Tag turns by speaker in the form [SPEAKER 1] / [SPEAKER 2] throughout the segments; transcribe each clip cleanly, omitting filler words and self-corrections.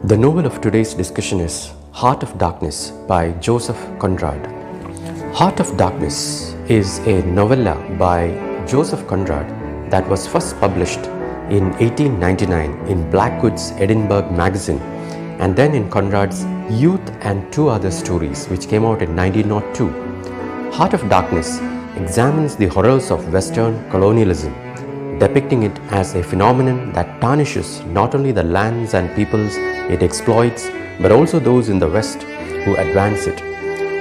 [SPEAKER 1] The novel of today's discussion is Heart of Darkness by Joseph Conrad. Heart of Darkness is a novella by Joseph Conrad that was first published in 1899 in Blackwood's Edinburgh magazine and then in Conrad's Youth and Two Other Stories, which came out in 1902. Heart of Darkness examines the horrors of Western colonialism, depicting it as a phenomenon that tarnishes not only the lands and peoples it exploits, but also those in the West who advance it.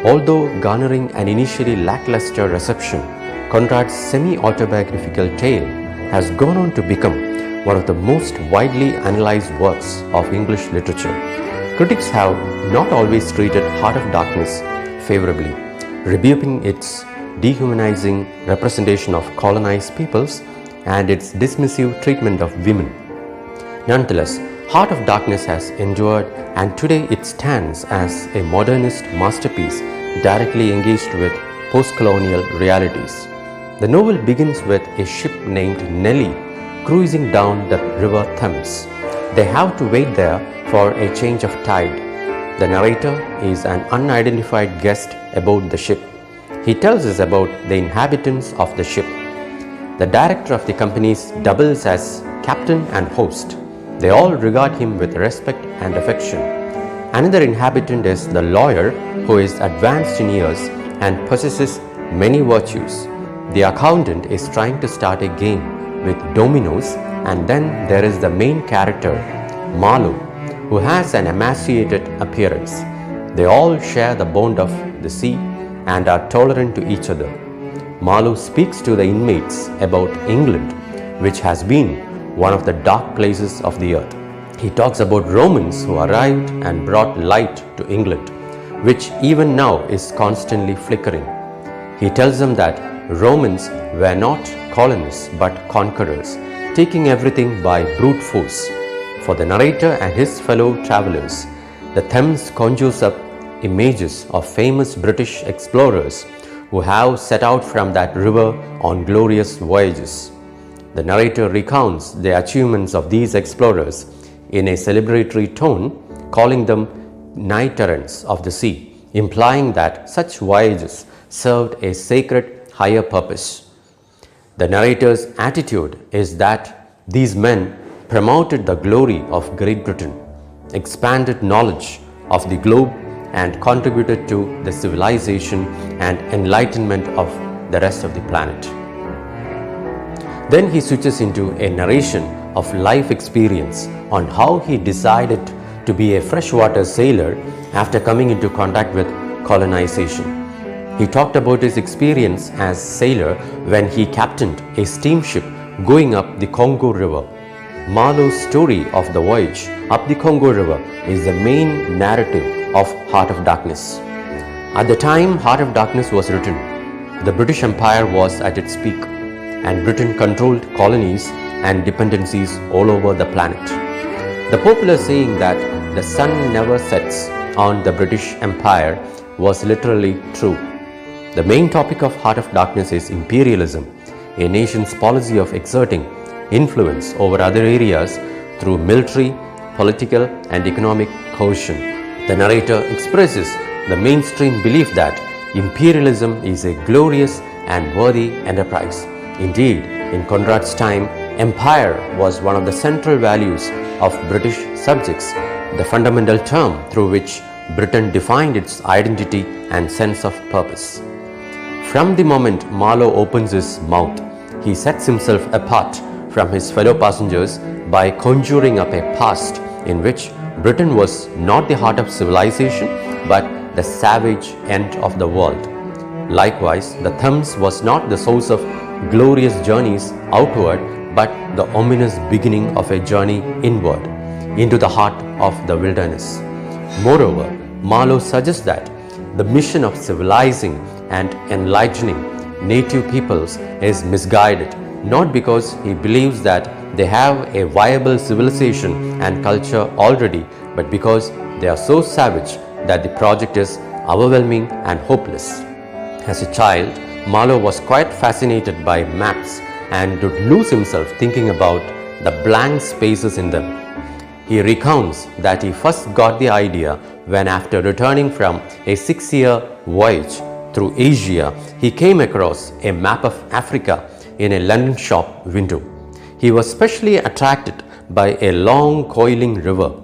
[SPEAKER 1] Although garnering an initially lackluster reception, Conrad's semi-autobiographical tale has gone on to become one of the most widely analyzed works of English literature. Critics have not always treated Heart of Darkness favorably, rebuking its dehumanizing representation of colonized peoples and its dismissive treatment of women. Nonetheless, Heart of Darkness has endured, and today it stands as a modernist masterpiece directly engaged with post-colonial realities. The novel begins with a ship named Nellie cruising down the River Thames. They have to wait there for a change of tide. The narrator is an unidentified guest aboard the ship. He tells us about the inhabitants of the ship. The director of the company doubles as captain and host. They all regard him with respect and affection. Another inhabitant is the lawyer, who is advanced in years and possesses many virtues. The accountant is trying to start a game with dominoes, and then there is the main character, Marlow, who has an emaciated appearance. They all share the bond of the sea and are tolerant to each other. Marlow speaks to the inmates about England, which has been one of the dark places of the earth. He talks about Romans who arrived and brought light to England, which even now is constantly flickering. He tells them that Romans were not colonists but conquerors, taking everything by brute force. For the narrator and his fellow travelers, the Thames conjures up images of famous British explorers who have set out from that river on glorious voyages. The narrator recounts the achievements of these explorers in a celebratory tone, calling them knight errants of the sea, implying that such voyages served a sacred higher purpose. The narrator's attitude is that these men promoted the glory of Great Britain, expanded knowledge of the globe, and contributed to the civilization and enlightenment of the rest of the planet. Then he switches into a narration of life experience on how he decided to be a freshwater sailor after coming into contact with colonization. He talked about his experience as sailor when he captained a steamship going up the Congo River. Marlow's story of the voyage up the Congo River is the main narrative of Heart of Darkness. At the time Heart of Darkness was written, the British Empire was at its peak, and Britain controlled colonies and dependencies all over the planet. The popular saying that the sun never sets on the British Empire was literally true. The main topic of Heart of Darkness is imperialism, a nation's policy of exerting influence over other areas through military, political, and economic coercion. The narrator expresses the mainstream belief that imperialism is a glorious and worthy enterprise. Indeed, in Conrad's time, empire was one of the central values of British subjects, the fundamental term through which Britain defined its identity and sense of purpose. From the moment Marlow opens his mouth, he sets himself apart from his fellow passengers by conjuring up a past in which Britain was not the heart of civilization but the savage end of the world. Likewise, the Thames was not the source of glorious journeys outward but the ominous beginning of a journey inward into the heart of the wilderness. Moreover, Marlow suggests that the mission of civilizing and enlightening native peoples is misguided, not because he believes that they have a viable civilization and culture already, but because they are so savage that the project is overwhelming and hopeless. As a child, Marlow was quite fascinated by maps and would lose himself thinking about the blank spaces in them. He recounts that he first got the idea when, after returning from a 6-year voyage through Asia, he came across a map of Africa in a London shop window. He was specially attracted by a long coiling river.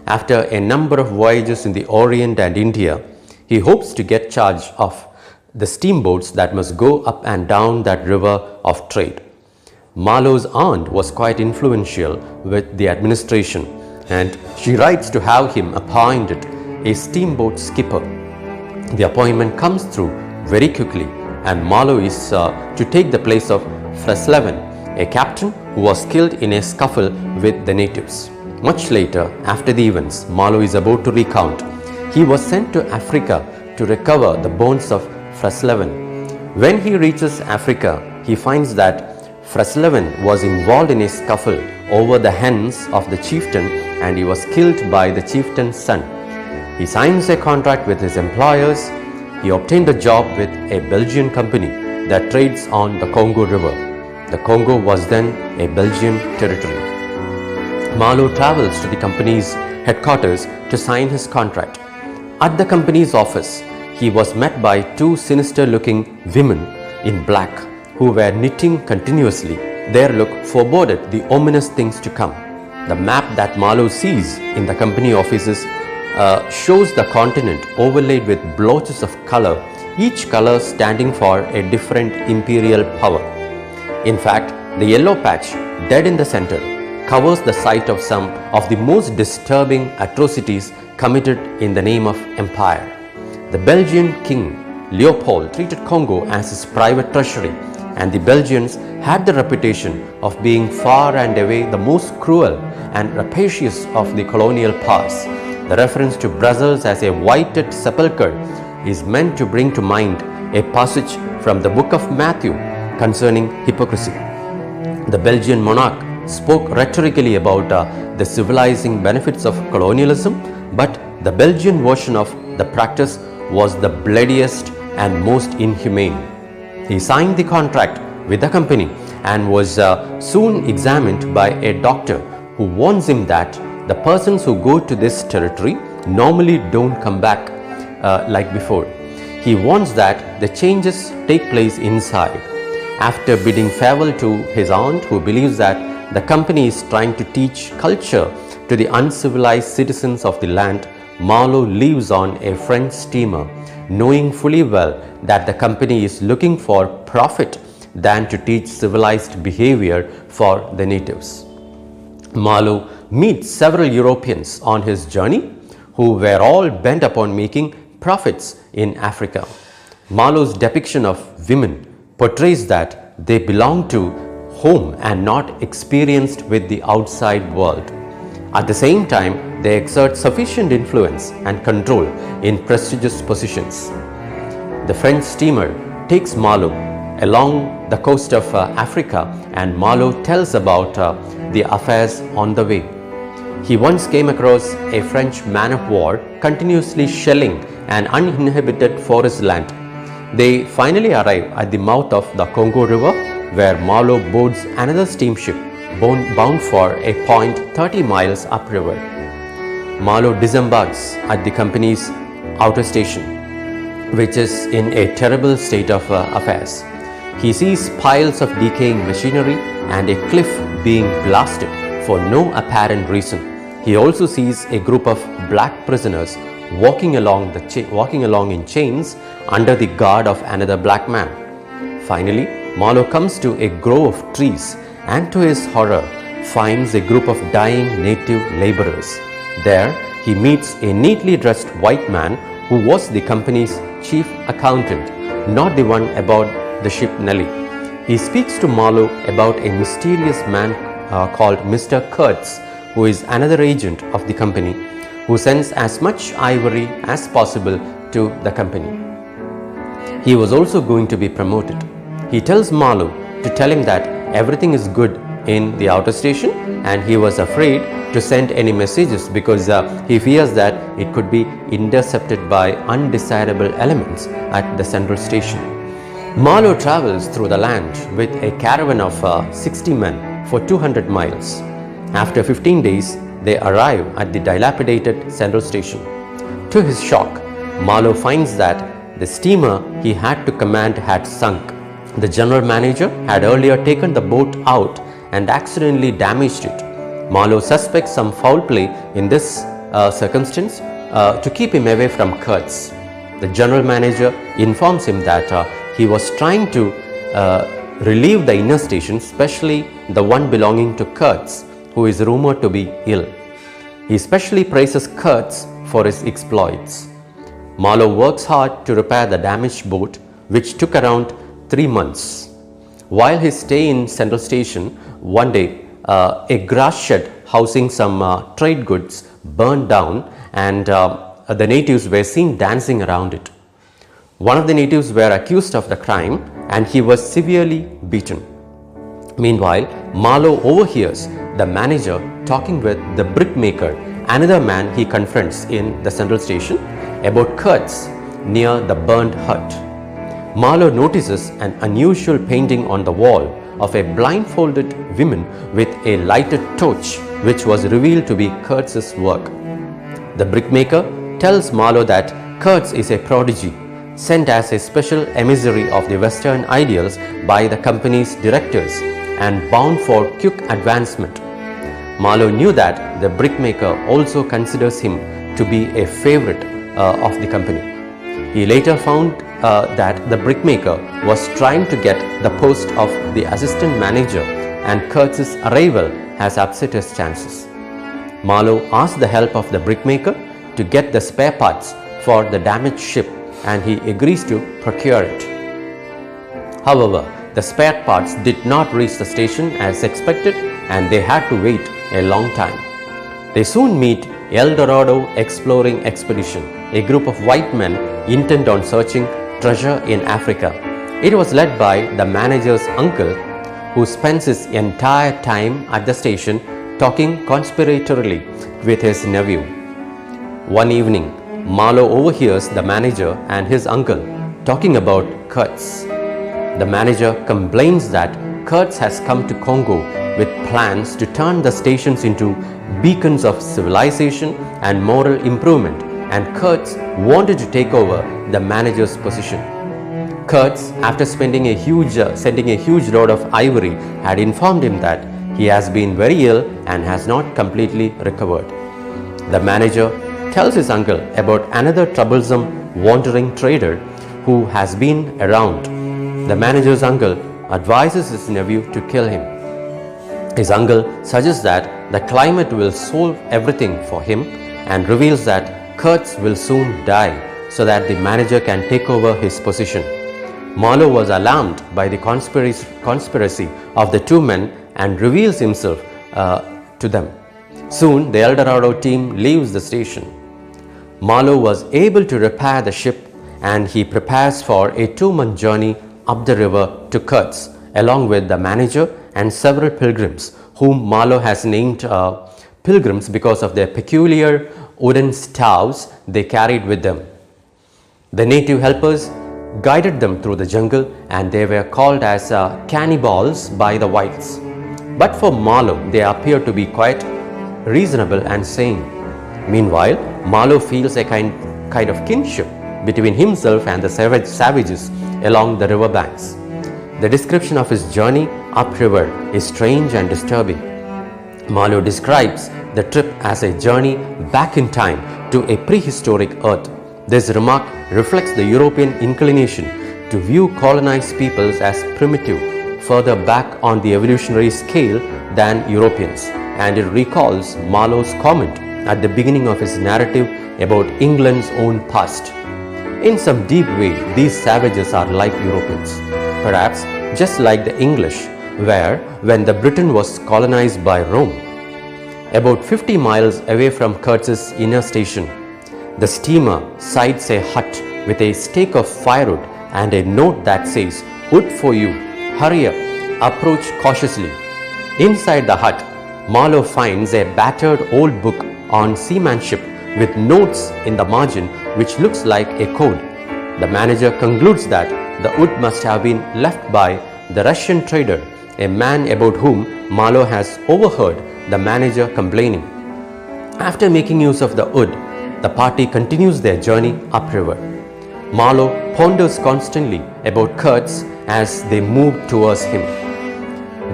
[SPEAKER 1] After a number of voyages in the Orient and India, he hopes to get charge of the steamboats that must go up and down that river of trade. Marlow's aunt was quite influential with the administration, and she writes to have him appointed a steamboat skipper. The appointment comes through very quickly, and Marlow is to take the place of Fresleven, a captain who was killed in a scuffle with the natives. Much later, after the events Marlow is about to recount, he was sent to Africa to recover the bones of Fresleven. When he reaches Africa, he finds that Fresleven was involved in a scuffle over the hens of the chieftain, and he was killed by the chieftain's son. He signs a contract with his employers. He obtained a job with a Belgian company that trades on the Congo River. The Congo was then a Belgian territory. Marlow travels to the company's headquarters to sign his contract. At the company's office, he was met by two sinister-looking women in black who were knitting continuously. Their look foreboded the ominous things to come. The map that Marlow sees in the company offices shows the continent overlaid with blotches of color, each color standing for a different imperial power. In fact, the yellow patch, dead in the center, covers the site of some of the most disturbing atrocities committed in the name of empire. The Belgian king Leopold treated Congo as his private treasury, and the Belgians had the reputation of being far and away the most cruel and rapacious of the colonial powers. The reference to Brussels as a whited sepulchre is meant to bring to mind a passage from the book of Matthew concerning hypocrisy. The Belgian monarch spoke rhetorically about the civilizing benefits of colonialism, but the Belgian version of the practice was the bloodiest and most inhumane. He signed the contract with the company and was soon examined by a doctor who warns him that the persons who go to this territory normally don't come back like before. He warns that the changes take place inside. After bidding farewell to his aunt, who believes that the company is trying to teach culture to the uncivilized citizens of the land, Marlow leaves on a French steamer, knowing fully well that the company is looking for profit than to teach civilized behavior for the natives. Marlow meets several Europeans on his journey who were all bent upon making profits in Africa. Marlow's depiction of women portrays that they belong to home and not experienced with the outside world. At the same time, they exert sufficient influence and control in prestigious positions. The French steamer takes Marlow along the coast of Africa, and Marlow tells about the affairs on the way. He once came across a French man of war continuously shelling an uninhabited forest land. They finally arrive at the mouth of the Congo River, where Marlow boards another steamship bound for a point 30 miles upriver. Marlow disembarks at the company's outer station, which is in a terrible state of affairs. He sees piles of decaying machinery and a cliff being blasted for no apparent reason. He also sees a group of black prisoners walking along in chains under the guard of another black man. Finally, Marlow comes to a grove of trees and, to his horror, finds a group of dying native laborers. There, he meets a neatly dressed white man who was the company's chief accountant, not the one aboard the ship Nelly. He speaks to Marlow about a mysterious man called Mr. Kurtz, who is another agent of the company, who sends as much ivory as possible to the company. He was also going to be promoted. He tells Marlow to tell him that everything is good in the outer station, and he was afraid to send any messages because he fears that it could be intercepted by undesirable elements at the central station. Marlow travels through the land with a caravan of 60 men for 200 miles. After 15 days, they arrive at the dilapidated central station. To his shock, Marlow finds that the steamer he had to command had sunk. The general manager had earlier taken the boat out and accidentally damaged it. Marlow suspects some foul play in this circumstance to keep him away from Kurtz. The general manager informs him that he was trying to relieve the inner station, especially the one belonging to Kurtz, who is rumored to be ill. He especially praises Kurtz for his exploits. Marlow works hard to repair the damaged boat, which took around 3 months. While his stay in Central Station, one day a grass shed housing some trade goods burned down, and the natives were seen dancing around it. One of the natives were accused of the crime and he was severely beaten. Meanwhile, Marlow overhears the manager talking with the brickmaker, another man he confronts in the Central Station, about Kurtz near the burned hut. Marlow notices an unusual painting on the wall of a blindfolded woman with a lighted torch, which was revealed to be Kurtz's work. The brickmaker tells Marlow that Kurtz is a prodigy, sent as a special emissary of the Western ideals by the company's directors and bound for quick advancement. Marlow knew that the brickmaker also considers him to be a favorite of the company. He later found that the brickmaker was trying to get the post of the assistant manager, and Kurtz's arrival has upset his chances. Marlow asked the help of the brickmaker to get the spare parts for the damaged ship, and he agrees to procure it. However, the spare parts did not reach the station as expected, and they had to wait a long time. They soon meet El Dorado Exploring Expedition, a group of white men intent on searching treasure in Africa. It was led by the manager's uncle, who spends his entire time at the station talking conspiratorially with his nephew. One evening, Marlow overhears the manager and his uncle talking about Kurtz. The manager complains that Kurtz has come to Congo with plans to turn the stations into beacons of civilization and moral improvement, and Kurtz wanted to take over the manager's position. Kurtz, after sending a huge load of ivory, had informed him that he has been very ill and has not completely recovered. The manager tells his uncle about another troublesome wandering trader who has been around. The manager's uncle advises his nephew to kill him. His uncle suggests that the climate will solve everything for him and reveals that Kurtz will soon die so that the manager can take over his position. Marlow was alarmed by the conspiracy of the two men and reveals himself to them. Soon, the El Dorado team leaves the station. Marlow was able to repair the ship, and he prepares for a 2-month journey up the river to Kurtz, along with the manager and several pilgrims, whom Marlow has named pilgrims because of their peculiar wooden staves they carried with them. The native helpers guided them through the jungle, and they were called as cannibals by the whites. But for Marlow, they appear to be quite reasonable and sane. Meanwhile, Marlow feels a kind of kinship between himself and the savages along the river banks. The description of his journey upriver is strange and disturbing. Marlow describes the trip as a journey back in time to a prehistoric Earth. This remark reflects the European inclination to view colonized peoples as primitive, further back on the evolutionary scale than Europeans, and it recalls Marlow's comment at the beginning of his narrative about England's own past. In some deep way, these savages are like Europeans, perhaps just like the English were when the Britain was colonized by Rome. About 50 miles away from Kurtz's inner station, the steamer sights a hut with a stake of firewood and a note that says, "Wood for you, hurry up, approach cautiously." Inside the hut, Marlow finds a battered old book on seamanship with notes in the margin which looks like a code. The manager concludes that the wood must have been left by the Russian trader, a man about whom Marlow has overheard the manager complaining. After making use of the wood, the party continues their journey upriver. Marlow ponders constantly about Kurtz as they move towards him.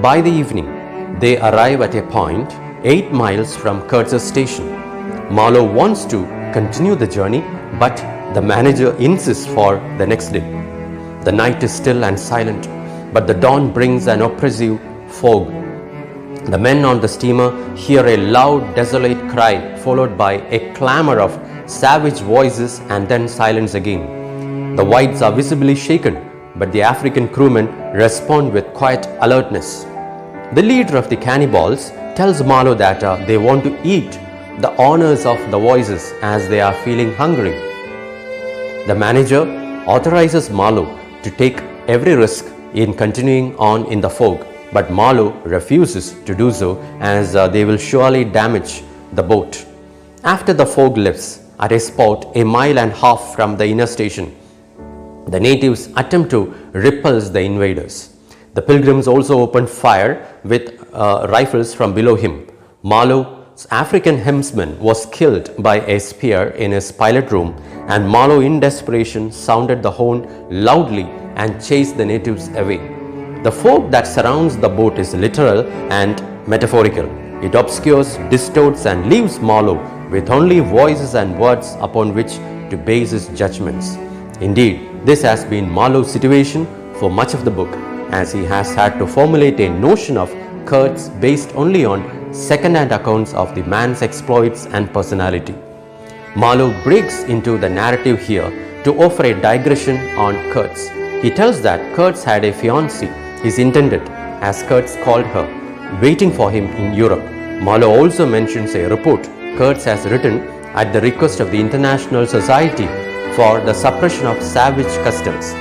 [SPEAKER 1] By the evening, they arrive at a point 8 miles from Kurtz's station. Marlow wants to continue the journey, but the manager insists for the next day. The night is still and silent, but the dawn brings an oppressive fog. The men on the steamer hear a loud, desolate cry, followed by a clamor of savage voices and then silence again. The whites are visibly shaken, but the African crewmen respond with quiet alertness. The leader of the cannibals tells Marlow that they want to eat the honors of the voices as they are feeling hungry. The manager authorizes Marlow to take every risk in continuing on in the fog, but Marlow refuses to do so as they will surely damage the boat. After the fog lifts, at a spot 1.5 miles from the inner station, the natives attempt to repulse the invaders. The pilgrims also opened fire with rifles from below him. Marlow's African helmsman was killed by a spear in his pilot room, and Marlow in desperation sounded the horn loudly and chased the natives away. The fog that surrounds the boat is literal and metaphorical. It obscures, distorts and leaves Marlow with only voices and words upon which to base his judgments. Indeed, this has been Marlow's situation for much of the book, as he has had to formulate a notion of Kurtz based only on second-hand accounts of the man's exploits and personality. Marlow breaks into the narrative here to offer a digression on Kurtz. He tells that Kurtz had a fiancée, his intended, as Kurtz called her, waiting for him in Europe. Marlow also mentions a report Kurtz has written at the request of the International Society for the Suppression of Savage Customs.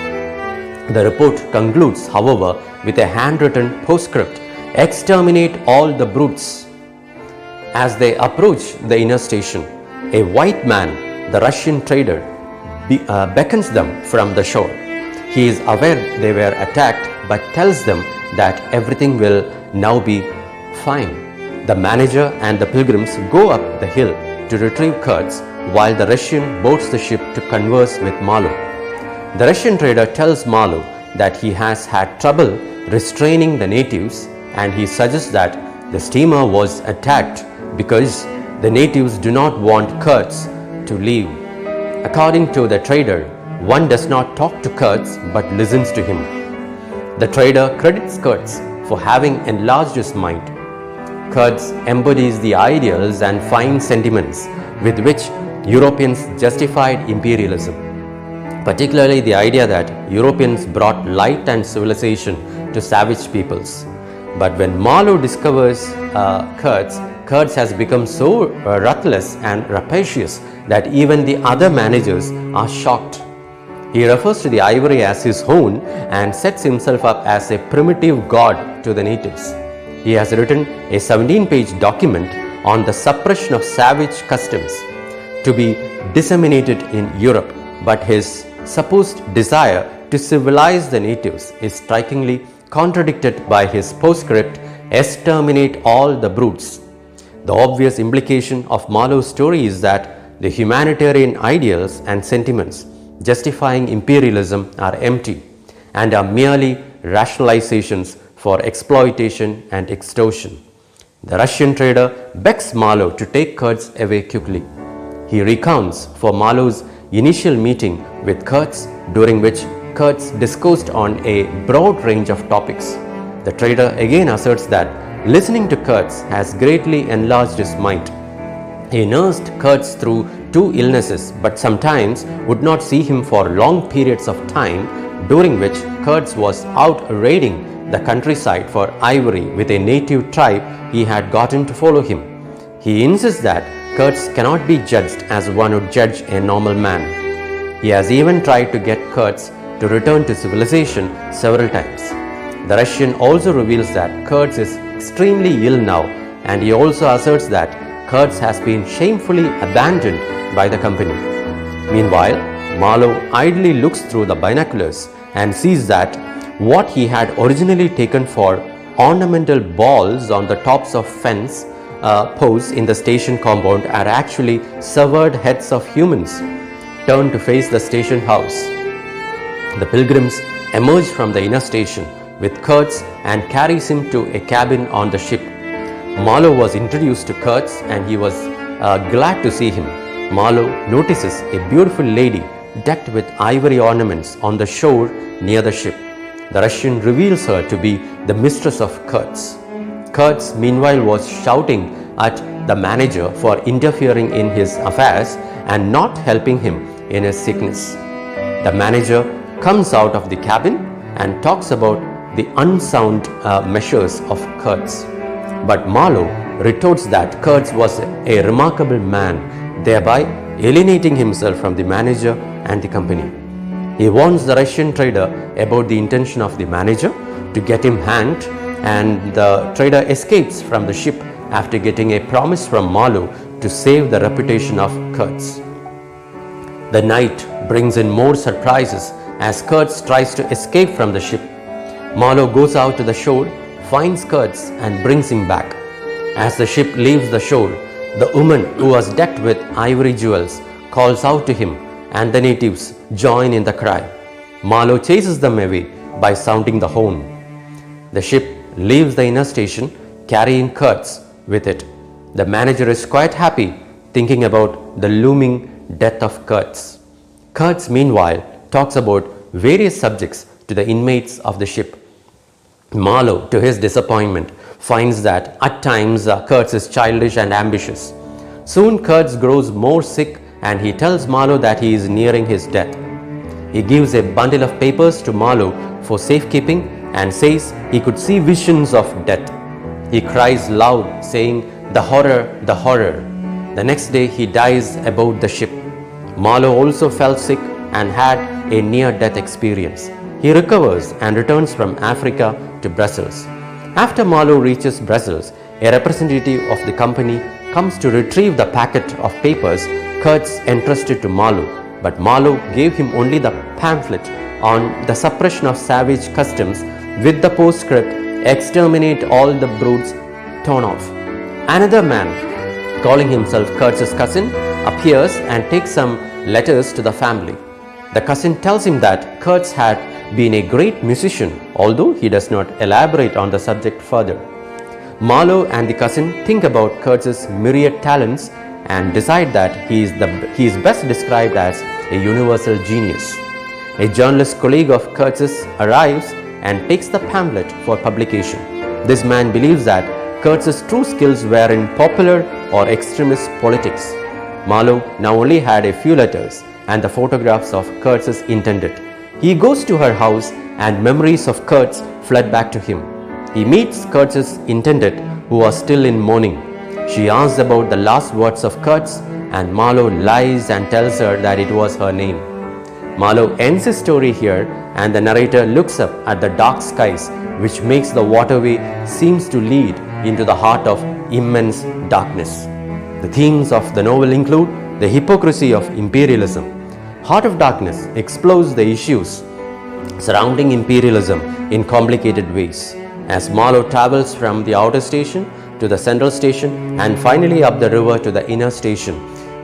[SPEAKER 1] The report concludes, however, with a handwritten postscript: "Exterminate all the brutes." As they approach the inner station, a white man, the Russian trader, beckons them from the shore. He is aware they were attacked, but tells them that everything will now be fine. The manager and the pilgrims go up the hill to retrieve Kurtz, while the Russian boards the ship to converse with Marlow. The Russian trader tells Marlow that he has had trouble restraining the natives, and he suggests that the steamer was attacked because the natives do not want Kurtz to leave. According to the trader, one does not talk to Kurtz but listens to him. The trader credits Kurtz for having enlarged his mind. Kurtz embodies the ideals and fine sentiments with which Europeans justified imperialism, particularly the idea that Europeans brought light and civilization to savage peoples. But when Marlow discovers Kurtz has become so ruthless and rapacious that even the other managers are shocked. He refers to the ivory as his own and sets himself up as a primitive god to the natives. He has written a 17-page document on the suppression of savage customs to be disseminated in Europe, but his supposed desire to civilize the natives is strikingly contradicted by his postscript, "Exterminate all the brutes." The obvious implication of Marlow's story is that the humanitarian ideals and sentiments justifying imperialism are empty and are merely rationalizations for exploitation and extortion. The Russian trader begs Marlow to take Kurtz away quickly. He recounts for Marlow's initial meeting with Kurtz, during which Kurtz discoursed on a broad range of topics. The trader again asserts that listening to Kurtz has greatly enlarged his mind. He nursed Kurtz through 2 illnesses, but sometimes would not see him for long periods of time, during which Kurtz was out raiding the countryside for ivory with a native tribe he had gotten to follow him. He insists that Kurtz cannot be judged as one would judge a normal man. He has even tried to get Kurtz to return to civilization several times. The Russian also reveals that Kurtz is extremely ill now, and he also asserts that Kurtz has been shamefully abandoned by the company. Meanwhile, Marlow idly looks through the binoculars and sees that what he had originally taken for ornamental balls on the tops of fence pose in the station compound are actually severed heads of humans turned to face the station house. The pilgrims emerge from the inner station with Kurtz and carries him to a cabin on the ship. Marlow was introduced to Kurtz and he was glad to see him. Marlow notices a beautiful lady decked with ivory ornaments on the shore near the ship. The Russian reveals her to be the mistress of Kurtz. Kurtz meanwhile was shouting at the manager for interfering in his affairs and not helping him in his sickness. The manager comes out of the cabin and talks about the unsound measures of Kurtz. But Marlow retorts that Kurtz was a remarkable man, thereby alienating himself from the manager and the company. He warns the Russian trader about the intention of the manager to get him hanged, and the trader escapes from the ship after getting a promise from Marlow to save the reputation of Kurtz. The night brings in more surprises as Kurtz tries to escape from the ship. Marlow goes out to the shore, finds Kurtz and brings him back. As the ship leaves the shore, the woman who was decked with ivory jewels calls out to him and the natives join in the cry. Marlow chases them away by sounding the horn. The ship leaves the inner station carrying Kurtz with it. The manager is quite happy thinking about the looming death of Kurtz. Kurtz meanwhile talks about various subjects to the inmates of the ship. Marlow, to his disappointment, finds that at times Kurtz is childish and ambitious. Soon Kurtz grows more sick and he tells Marlow that he is nearing his death. He gives a bundle of papers to Marlow for safekeeping and says he could see visions of death. He cries loud, saying, "The horror, the horror." The next day he dies aboard the ship. Marlow also fell sick and had a near-death experience. He recovers and returns from Africa to Brussels. After Marlow reaches Brussels, a representative of the company comes to retrieve the packet of papers Kurtz entrusted to Marlow, but Marlow gave him only the pamphlet on the suppression of savage customs with the postscript, "Exterminate all the brutes," torn off. Another man, calling himself Kurtz's cousin, appears and takes some letters to the family. The cousin tells him that Kurtz had been a great musician, although he does not elaborate on the subject further. Marlow and the cousin think about Kurtz's myriad talents and decide that he is best described as a universal genius. A journalist colleague of Kurtz's arrives and takes the pamphlet for publication. This man believes that Kurtz's true skills were in popular or extremist politics. Marlow now only had a few letters and the photographs of Kurtz's intended. He goes to her house and memories of Kurtz flood back to him. He meets Kurtz's intended, who was still in mourning. She asks about the last words of Kurtz and Marlow lies and tells her that it was her name. Marlow ends his story here and the narrator looks up at the dark skies, which makes the waterway seems to lead into the heart of immense darkness. The themes of the novel include the hypocrisy of imperialism. Heart of Darkness explores the issues surrounding imperialism in complicated ways. As Marlow travels from the outer station to the central station and finally up the river to the inner station,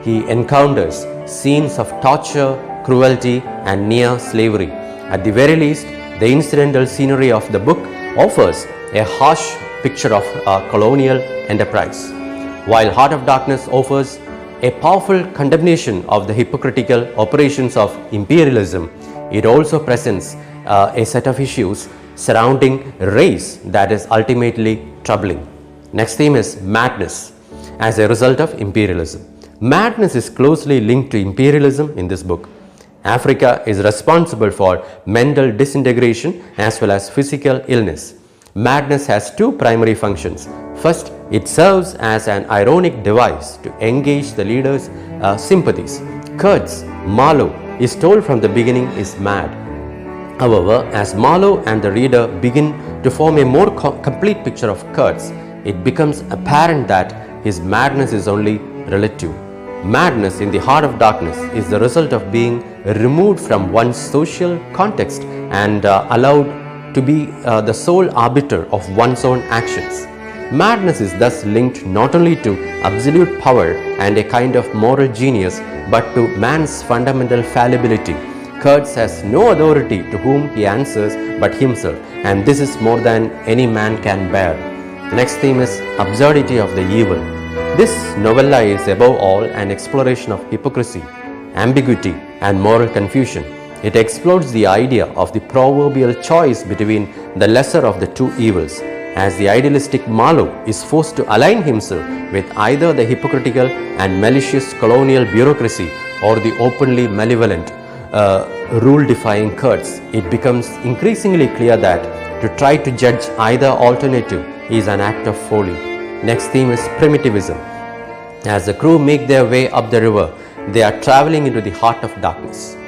[SPEAKER 1] he encounters scenes of torture, cruelty and near slavery. At the very least, the incidental scenery of the book offers a harsh picture of colonial enterprise, while Heart of Darkness offers a powerful condemnation of the hypocritical operations of imperialism. It also presents a set of issues surrounding race that is ultimately troubling. Next theme is madness as a result of imperialism. Madness is closely linked to imperialism in this book. Africa is responsible for mental disintegration as well as physical illness. Madness has two primary functions. First, it serves as an ironic device to engage the leader's sympathies. Kurtz, Marlow, is told from the beginning is mad. However, as Marlow and the reader begin to form a more complete picture of Kurtz, it becomes apparent that his madness is only relative. Madness in the Heart of Darkness is the result of being removed from one's social context and allowed to be the sole arbiter of one's own actions. Madness is thus linked not only to absolute power and a kind of moral genius, but to man's fundamental fallibility. Kurtz has no authority to whom he answers but himself, and this is more than any man can bear. The next theme is absurdity of the evil. This novella is above all an exploration of hypocrisy, ambiguity, and moral confusion. It explores the idea of the proverbial choice between the lesser of the two evils, as the idealistic Marlow is forced to align himself with either the hypocritical and malicious colonial bureaucracy or the openly malevolent, rule-defying Kurtz. It becomes increasingly clear that to try to judge either alternative is an act of folly. Next theme is primitivism. As the crew make their way up the river, they are traveling into the heart of darkness.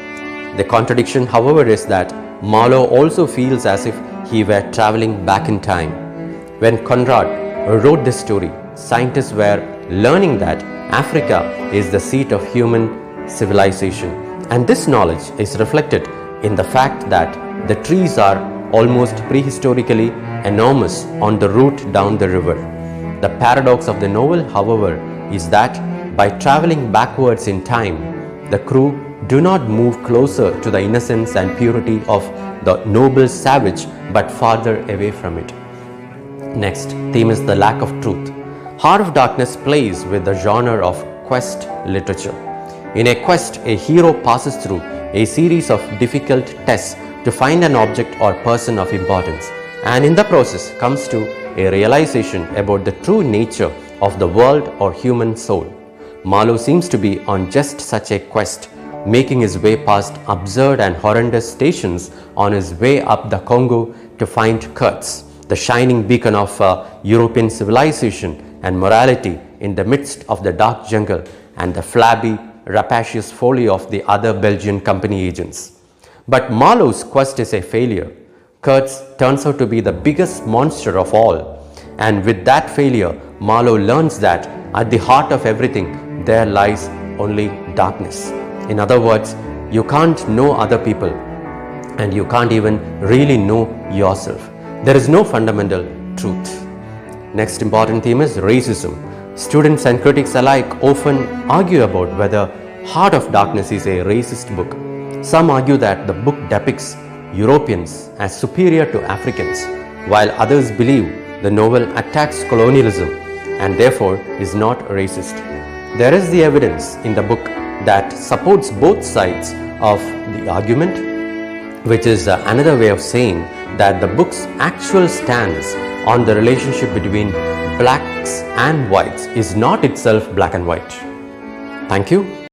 [SPEAKER 1] The contradiction, however, is that Marlow also feels as if he were traveling back in time. When Conrad wrote this story, scientists were learning that Africa is the seat of human civilization, and this knowledge is reflected in the fact that the trees are almost prehistorically enormous on the route down the river. The paradox of the novel, however, is that by traveling backwards in time, the crew do not move closer to the innocence and purity of the noble savage, but farther away from it. Next theme is the lack of truth. Heart of Darkness plays with the genre of quest literature. In a quest, a hero passes through a series of difficult tests to find an object or person of importance, and in the process comes to a realization about the true nature of the world or human soul. Marlow seems to be on just such a quest, making his way past absurd and horrendous stations on his way up the Congo to find Kurtz, the shining beacon of European civilization and morality in the midst of the dark jungle and the flabby, rapacious folly of the other Belgian company agents. But Marlow's quest is a failure. Kurtz turns out to be the biggest monster of all, and with that failure, Marlow learns that at the heart of everything there lies only darkness. In other words, you can't know other people, and you can't even really know yourself. There is no fundamental truth. Next important theme is racism. Students and critics alike often argue about whether Heart of Darkness is a racist book. Some argue that the book depicts Europeans as superior to Africans, while others believe the novel attacks colonialism and therefore is not racist. There is the evidence in the book that supports both sides of the argument, which is another way of saying that the book's actual stance on the relationship between blacks and whites is not itself black and white. Thank you.